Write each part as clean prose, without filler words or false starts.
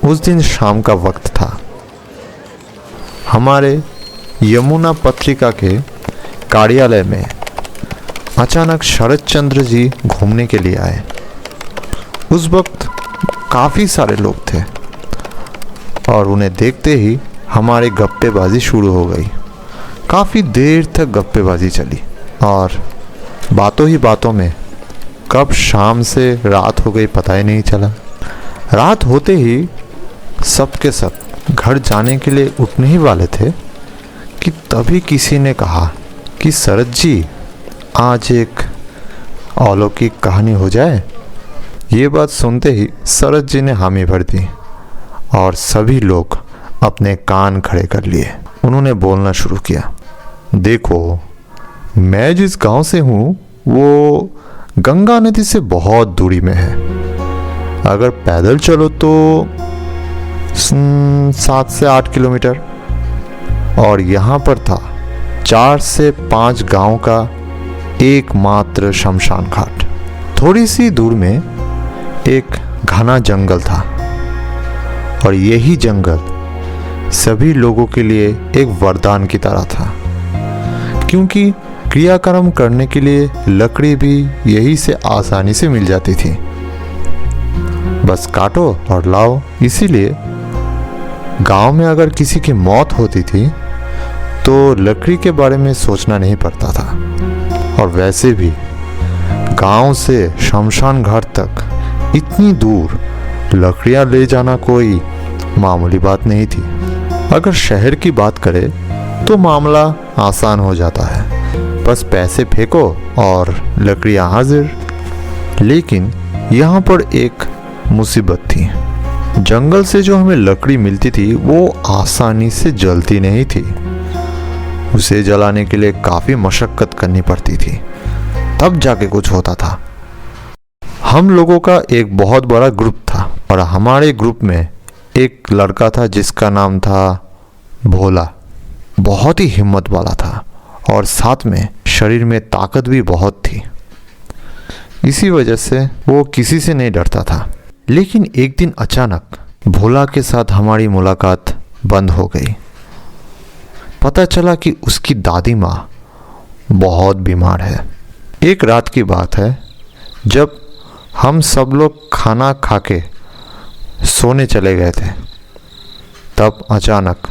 उस दिन शाम का वक्त था। हमारे यमुना पत्रिका के कार्यालय में अचानक शरद चंद्र जी घूमने के लिए आए। उस वक्त काफ़ी सारे लोग थे और उन्हें देखते ही हमारी गप्पेबाजी शुरू हो गई। काफ़ी देर तक गप्पेबाजी चली और बातों ही बातों में कब शाम से रात हो गई पता ही नहीं चला। रात होते ही सब के सब घर जाने के लिए उठने ही वाले थे कि तभी किसी ने कहा कि शरद जी, आज एक अलौकिक कहानी हो जाए। ये बात सुनते ही शरद जी ने हामी भर दी और सभी लोग अपने कान खड़े कर लिए। उन्होंने बोलना शुरू किया, देखो, मैं जिस गांव से हूँ वो गंगा नदी से बहुत दूरी में है। अगर पैदल चलो तो 7 से 8 किलोमीटर, और यहाँ पर था 4 से 5 गांव का एकमात्र शमशान घाट। थोड़ी सी दूर में एक घना जंगल था और यही जंगल सभी लोगों के लिए एक वरदान की तरह था, क्योंकि क्रियाक्रम करने के लिए लकड़ी भी यही से आसानी से मिल जाती थी। बस काटो और लाओ। इसीलिए गांव में अगर किसी की मौत होती थी तो लकड़ी के बारे में सोचना नहीं पड़ता था, और वैसे भी गांव से शमशान घाट तक इतनी दूर लकड़ियां ले जाना कोई मामूली बात नहीं थी। अगर शहर की बात करें तो मामला आसान हो जाता है, बस पैसे फेंको और लकड़ियां हाजिर। लेकिन यहाँ पर एक मुसीबत थी। जंगल से जो हमें लकड़ी मिलती थी वो आसानी से जलती नहीं थी। उसे जलाने के लिए काफ़ी मशक्कत करनी पड़ती थी, तब जाके कुछ होता था। हम लोगों का एक बहुत बड़ा ग्रुप था और हमारे ग्रुप में एक लड़का था जिसका नाम था भोला। बहुत ही हिम्मत वाला था और साथ में शरीर में ताकत भी बहुत थी। इसी वजह से वो किसी से नहीं डरता था। लेकिन एक दिन अचानक भोला के साथ हमारी मुलाकात बंद हो गई। पता चला कि उसकी दादी माँ बहुत बीमार है। एक रात की बात है, जब हम सब लोग खाना खा के सोने चले गए थे, तब अचानक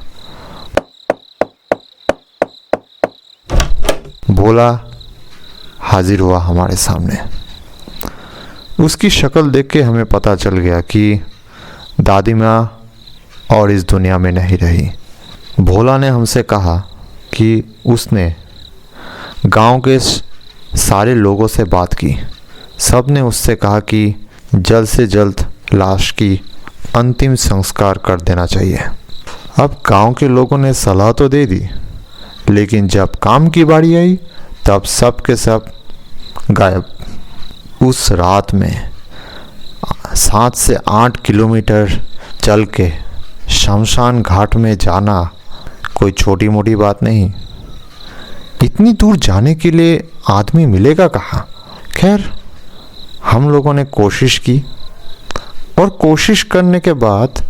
भोला हाजिर हुआ हमारे सामने। उसकी शक्ल देख के हमें पता चल गया कि दादी माँ और इस दुनिया में नहीं रही। भोला ने हमसे कहा कि उसने गांव के सारे लोगों से बात की। सब ने उससे कहा कि जल्द से जल्द लाश की अंतिम संस्कार कर देना चाहिए। अब गांव के लोगों ने सलाह तो दे दी, लेकिन जब काम की बारी आई तब सब के सब गायब। उस रात में 7 से 8 किलोमीटर चल के शमशान घाट में जाना कोई छोटी मोटी बात नहीं। इतनी दूर जाने के लिए आदमी मिलेगा कहाँ। खैर, हम लोगों ने कोशिश की और कोशिश करने के बाद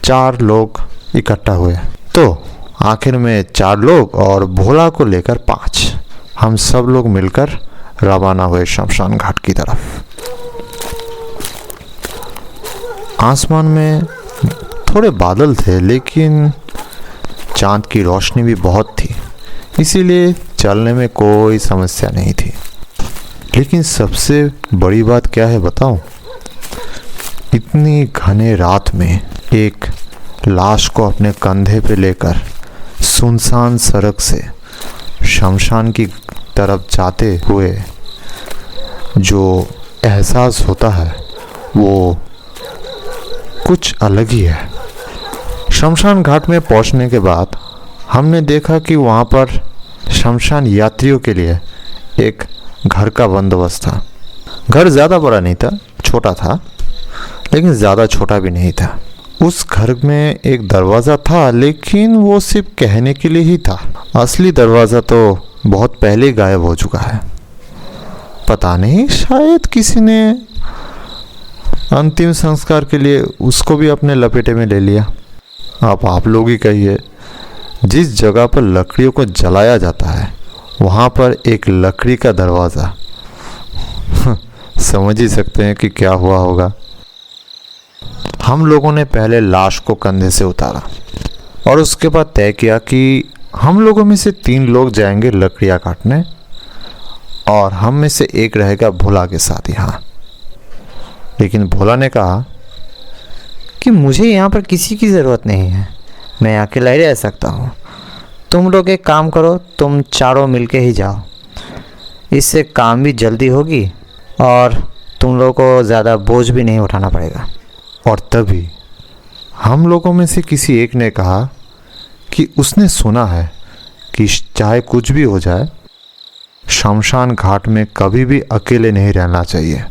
4 लोग इकट्ठा हुए। तो आखिर में 4 लोग और भोला को लेकर 5 हम सब लोग मिलकर रवाना हुए शमशान घाट की तरफ। आसमान में थोड़े बादल थे, लेकिन चांद की रोशनी भी बहुत थी, इसीलिए चलने में कोई समस्या नहीं थी। लेकिन सबसे बड़ी बात क्या है बताऊं? इतनी घने रात में एक लाश को अपने कंधे पे लेकर सुनसान सड़क से शमशान की तरफ जाते हुए जो एहसास होता है वो कुछ अलग ही है। शमशान घाट में पहुंचने के बाद हमने देखा कि वहाँ पर शमशान यात्रियों के लिए एक घर का बंदोबस्त था। घर ज़्यादा बड़ा नहीं था, छोटा था, लेकिन ज़्यादा छोटा भी नहीं था। उस घर में एक दरवाज़ा था, लेकिन वो सिर्फ कहने के लिए ही था। असली दरवाज़ा तो बहुत पहले गायब हो चुका है। पता नहीं, शायद किसी ने अंतिम संस्कार के लिए उसको भी अपने लपेटे में ले लिया। अब आप लोग ही कहिए, जिस जगह पर लकड़ियों को जलाया जाता है वहाँ पर एक लकड़ी का दरवाज़ा, समझ ही सकते हैं कि क्या हुआ होगा। हम लोगों ने पहले लाश को कंधे से उतारा और उसके बाद तय किया कि हम लोगों में से 3 लोग जाएंगे लकड़ियाँ काटने और हम में से एक रहेगा भोला के साथ यहाँ। लेकिन भोला ने कहा कि मुझे यहाँ पर किसी की ज़रूरत नहीं है, मैं अकेला ही रह सकता हूँ। तुम लोग एक काम करो, तुम चारों मिलके ही जाओ, इससे काम भी जल्दी होगी और तुम लोगों को ज़्यादा बोझ भी नहीं उठाना पड़ेगा। और तभी हम लोगों में से किसी एक ने कहा कि उसने सुना है कि चाहे कुछ भी हो जाए, शमशान घाट में कभी भी अकेले नहीं रहना चाहिए।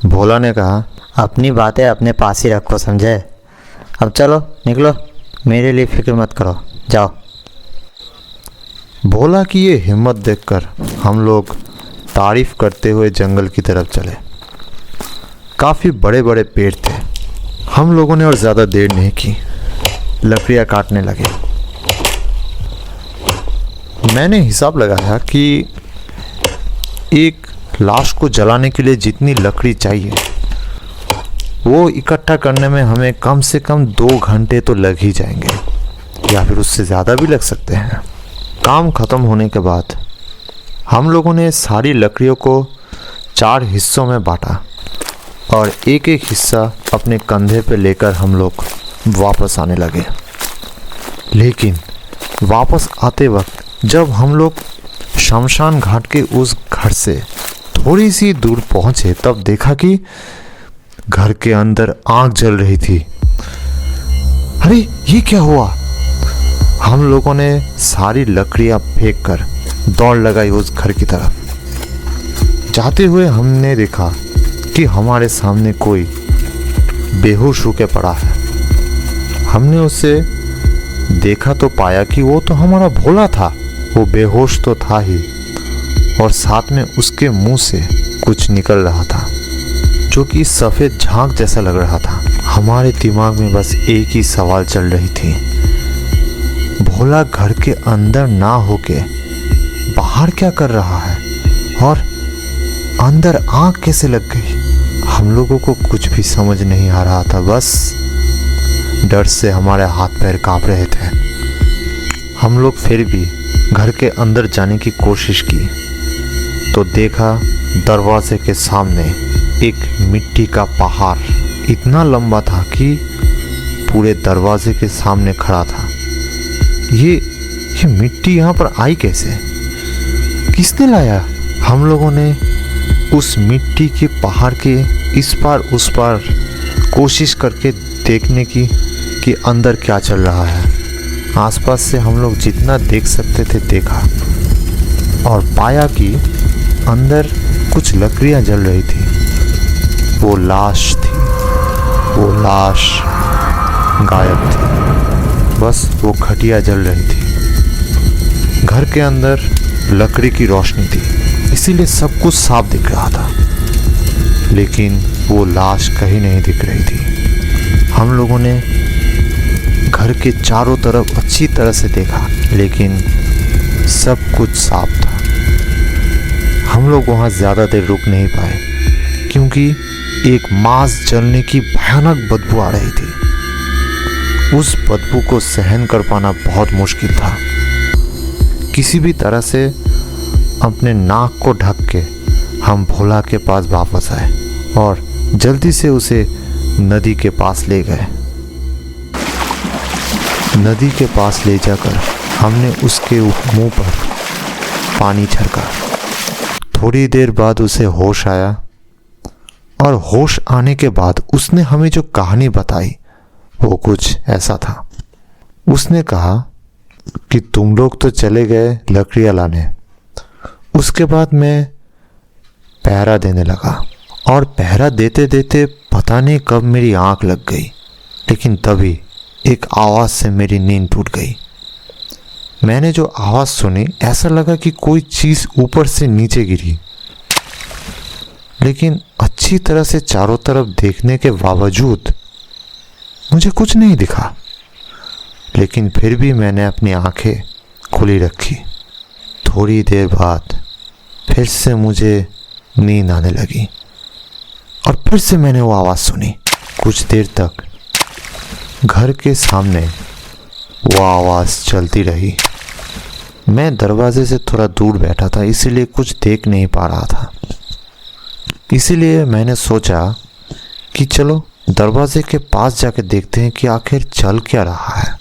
भोला ने कहा, अपनी बातें अपने पास ही रखो, समझे? अब चलो निकलो, मेरे लिए फिक्र मत करो, जाओ। भोला की ये हिम्मत देखकर हम लोग तारीफ करते हुए जंगल की तरफ चले। काफ़ी बड़े बड़े पेड़ थे। हम लोगों ने और ज़्यादा देर नहीं की, लकड़ियाँ काटने लगे। मैंने हिसाब लगाया कि एक लाश को जलाने के लिए जितनी लकड़ी चाहिए वो इकट्ठा करने में हमें कम से कम 2 घंटे तो लग ही जाएंगे, या फिर उससे ज़्यादा भी लग सकते हैं। काम ख़त्म होने के बाद हम लोगों ने सारी लकड़ियों को 4 हिस्सों में बांटा और एक एक हिस्सा अपने कंधे पे लेकर हम लोग वापस आने लगे। लेकिन वापस आते वक्त जब हम लोग शमशान घाट के उस घर से थोड़ी सी दूर पहुंचे, तब देखा कि घर के अंदर आग जल रही थी। अरे ये क्या हुआ? हम लोगों ने सारी लकड़ियां फेंक कर दौड़ लगाई उस घर की तरफ। जाते हुए हमने देखा कि हमारे सामने कोई बेहोश होकर पड़ा है। हमने उसे देखा तो पाया कि वो तो हमारा भोला था। वो बेहोश तो था ही और साथ में उसके मुंह से कुछ निकल रहा था जो कि सफ़ेद झाग जैसा लग रहा था। हमारे दिमाग में बस एक ही सवाल चल रही थी, भोला घर के अंदर ना होके बाहर क्या कर रहा है और अंदर आग कैसे लग गई? हम लोगों को कुछ भी समझ नहीं आ रहा था। बस डर से हमारे हाथ पैर कांप रहे थे। हम लोग फिर भी घर के अंदर जाने की कोशिश की तो देखा दरवाजे के सामने एक मिट्टी का पहाड़ इतना लंबा था कि पूरे दरवाजे के सामने खड़ा था। ये मिट्टी यहाँ पर आई कैसे? किसने लाया? हम लोगों ने उस मिट्टी के पहाड़ के इस पार उस पार कोशिश करके देखने की कि अंदर क्या चल रहा है। आसपास से हम लोग जितना देख सकते थे देखा और पाया कि अंदर कुछ लकड़ियाँ जल रही थी। वो लाश थी, वो लाश गायब थी, बस वो खटिया जल रही थी। घर के अंदर लकड़ी की रोशनी थी, इसीलिए सब कुछ साफ दिख रहा था, लेकिन वो लाश कहीं नहीं दिख रही थी। हम लोगों ने घर के चारों तरफ अच्छी तरह से देखा, लेकिन सब कुछ साफ था। हम लोग वहाँ ज़्यादा देर रुक नहीं पाए क्योंकि एक मांस जलने की भयानक बदबू आ रही थी। उस बदबू को सहन कर पाना बहुत मुश्किल था। किसी भी तरह से अपने नाक को ढक के हम भोला के पास वापस आए और जल्दी से उसे नदी के पास ले गए। नदी के पास ले जाकर हमने उसके मुंह पर पानी छिड़का। थोड़ी देर बाद उसे होश आया और होश आने के बाद उसने हमें जो कहानी बताई वो कुछ ऐसा था। उसने कहा कि तुम लोग तो चले गए लकड़ियाँ लाने, उसके बाद मैं पहरा देने लगा और पहरा देते देते पता नहीं कब मेरी आंख लग गई, लेकिन तभी एक आवाज़ से मेरी नींद टूट गई। मैंने जो आवाज़ सुनी ऐसा लगा कि कोई चीज़ ऊपर से नीचे गिरी। लेकिन अच्छी तरह से चारों तरफ देखने के बावजूद मुझे कुछ नहीं दिखा। लेकिन फिर भी मैंने अपनी आंखें खुली रखी। थोड़ी देर बाद फिर से मुझे नींद आने लगी और फिर से मैंने वो आवाज़ सुनी। कुछ देर तक घर के सामने वो आवाज़ चलती रही। मैं दरवाजे से थोड़ा दूर बैठा था, इसीलिए कुछ देख नहीं पा रहा था। इसीलिए मैंने सोचा कि चलो दरवाजे के पास जाके देखते हैं कि आखिर चल क्या रहा है।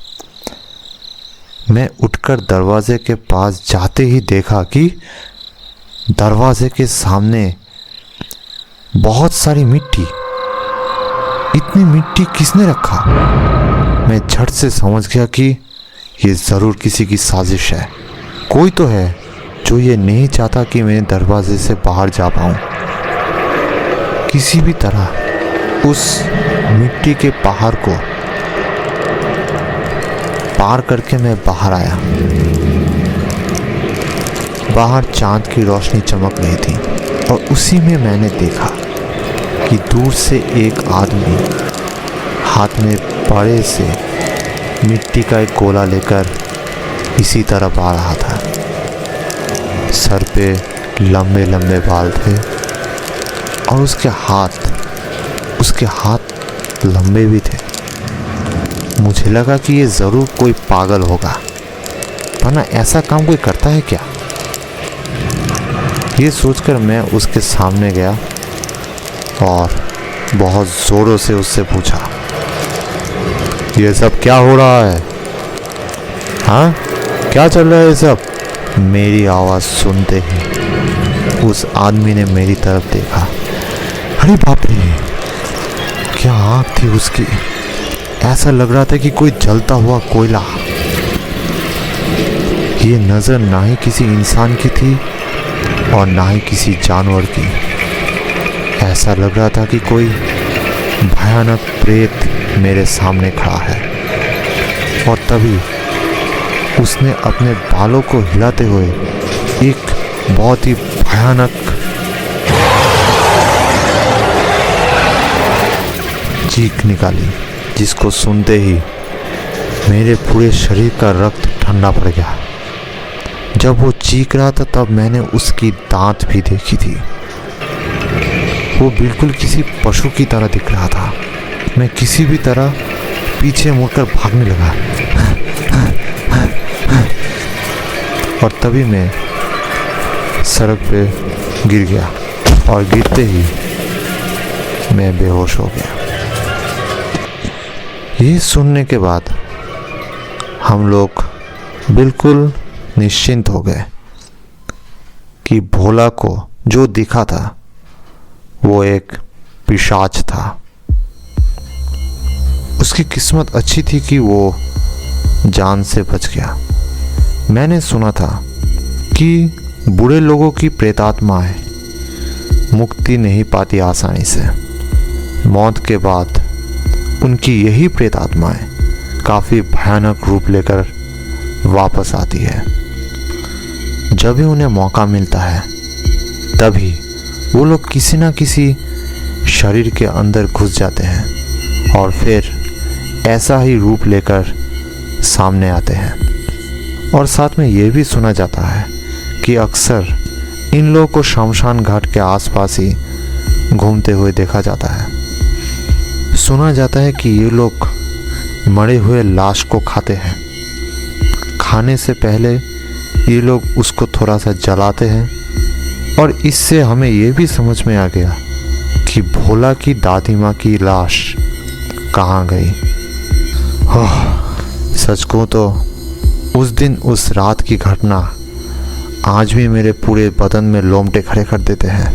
मैं उठकर दरवाजे के पास जाते ही देखा कि दरवाजे के सामने बहुत सारी मिट्टी। इतनी मिट्टी किसने रखा? मैं झट से समझ गया कि ये ज़रूर किसी की साजिश है। कोई तो है जो ये नहीं चाहता कि मैं दरवाजे से बाहर जा पाऊँ। किसी भी तरह उस मिट्टी के पहाड़ को पार करके मैं बाहर आया। बाहर चांद की रोशनी चमक रही थी और उसी में मैंने देखा कि दूर से एक आदमी हाथ में बड़े से मिट्टी का एक गोला लेकर इसी तरफ आ रहा था। सर पे लंबे लंबे बाल थे और उसके हाथ लंबे भी थे। मुझे लगा कि ये ज़रूर कोई पागल होगा, वरना ऐसा काम कोई करता है क्या? ये सोचकर मैं उसके सामने गया और बहुत ज़ोरों से उससे पूछा, ये सब क्या हो रहा है? हाँ, क्या चल रहा है ये सब? मेरी आवाज़ सुनते ही उस आदमी ने मेरी तरफ देखा। अरे बाप रे, क्या आँख थी उसकी! ऐसा लग रहा था कि कोई जलता हुआ कोयला। ये नज़र ना ही किसी इंसान की थी और ना ही किसी जानवर की। ऐसा लग रहा था कि कोई भयानक प्रेत मेरे सामने खड़ा है। और तभी उसने अपने बालों को हिलाते हुए एक बहुत ही भयानक चीख निकाली, जिसको सुनते ही मेरे पूरे शरीर का रक्त ठंडा पड़ गया। जब वो चीख रहा था तब मैंने उसकी दांत भी देखी थी। वो बिल्कुल किसी पशु की तरह दिख रहा था। मैं किसी भी तरह पीछे मुड़कर भागने लगा और तभी मैं सड़क पे गिर गया और गिरते ही मैं बेहोश हो गया। ये सुनने के बाद हम लोग बिल्कुल निश्चिंत हो गए कि भोला को जो दिखा था वो एक पिशाच था। उसकी किस्मत अच्छी थी कि वो जान से बच गया। मैंने सुना था कि बुरे लोगों की प्रेतात्माएं मुक्ति नहीं पाती आसानी से। मौत के बाद उनकी यही प्रेतात्माएं काफ़ी भयानक रूप लेकर वापस आती है। जब भी उन्हें मौका मिलता है तभी वो लोग किसी ना किसी शरीर के अंदर घुस जाते हैं और फिर ऐसा ही रूप लेकर सामने आते हैं। और साथ में ये भी सुना जाता है कि अक्सर इन लोगों को शमशान घाट के आसपास ही घूमते हुए देखा जाता है। सुना जाता है कि ये लोग मरे हुए लाश को खाते हैं। खाने से पहले ये लोग उसको थोड़ा सा जलाते हैं और इससे हमें ये भी समझ में आ गया कि भोला की दादी माँ की लाश कहाँ गई। सच कहूं तो उस दिन उस रात की घटना आज भी मेरे पूरे बदन में रोंगटे खड़े कर देते हैं।